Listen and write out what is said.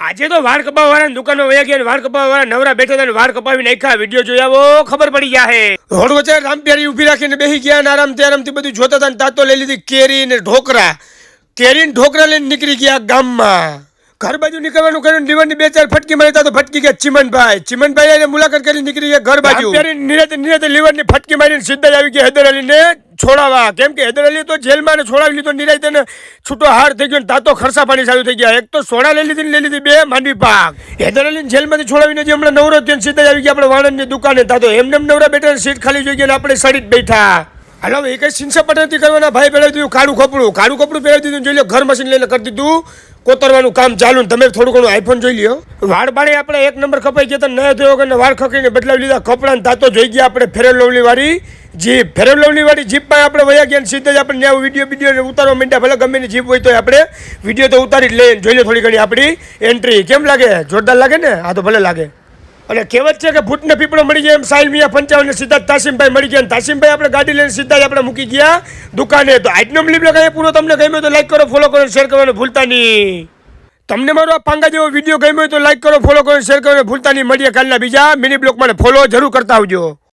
આજે તો વાળ કપાવવા વાળા દુકાનો વયા ગયા, વાળ કપાવવા વાળા નવરા બેઠા હતા, વાળ કપાવી નાખ્યા. વિડીયો જોઈ આવો, ખબર પડી ગયા. રોડ વચ્ચે રામપ્યારી ઉભી રાખીને બેસી ગયા અને આરામથી બધું જોતા હતા. તાતો લઈ લીધી કેરી ને ઢોકરા. કેરી ને ઢોકરા લઈને નીકળી ગયા ગામમાં. ઘર બાજુ નીકળવાનું કર્યું, લીવરની બે ચાર ફટકી મારી તો ફટકી ગયા ચિમનભાઈ મુલાકાત કરી નીકળી ગયા ઘર બાજુ. નિરાતે લીવરની ફટકી મારીને સીધા આવી ગયા હૈદર અલીને છોડાવવા. કેમ કે હૈદર અલી તો જેલમાં છોડાવી લીધો, નિરાતે છૂટો હાર થઈ ગયો. તાતો ખર્ચા પાણી ચાલુ થઈ ગયા. એક તો સોડા લઈ લીધી બે માંડવી પાક. હૈદર અલીને જેલમાંથી છોડાવીને જે હમણાં નવરો થયો સીધા આવી ગયા આપણે વાણંદની દુકાને. તાતો એમને નવરા બેઠા, સીટ ખાલી જોઈ ગયા, આપણે સડી જ બેઠા. હાલો એ કઈ સિંસા પટાતી કરવાના. ભાઈ પહેરાવી દીધું કાળું કપડું પહેરાવી દીધું. જોઈ લો ઘર મશીન લઈને કરી દીધું કોતરવાનું કામ ચાલુ. તમે થોડું ઘણું આઈફોન જોઈ લ્યો. વાળ બાળે આપણે એક નંબર કપાઈ ગયા હતા, નયા થયો કે વાળ ખકડીને બદલાવી લીધા કપડાં. તાતો જોઈ ગયા આપણે ફેર લવલી વાળી જીપમાં આપણે વયા ગયા. સીધા જ આપણે વિડીયો ઉતારવા માંડ્યા. ભલે ગમે ની જીપ હોય તો આપણે વિડીયો તો ઉતારી જ લઈએ. જોઈ લો થોડી ઘણી આપણી એન્ટ્રી. કેમ લાગે? જોરદાર લાગે ને? હા તો ભલે લાગે. અને કહેવત છે કે ભૂતને પીપળો મળી જાય એમ સાહિલ મિયા 55 સીધા તાસીમભાઈ મળી ગયા. તાસીમભાઈ આપણે ગાડી લઈને સીધા જ આપણે મૂકી ગયા દુકાને. તો આજનો બ્લોગ અહીંયા પૂરો. તમને ગમ્યો તો લાઈક કરો, ફોલો કરો, શેર કરવાનું ભૂલતા નહીં. તમને મારો આ પાંગા જેવો વિડીયો ગમ્યો તો લાઈક કરો, ફોલો કરો, શેર કરવાનું ભૂલતા નહીં. મળીએ કાલના બીજા મિની બ્લોગમાં. ફોલો જરૂર કરતા આવજો.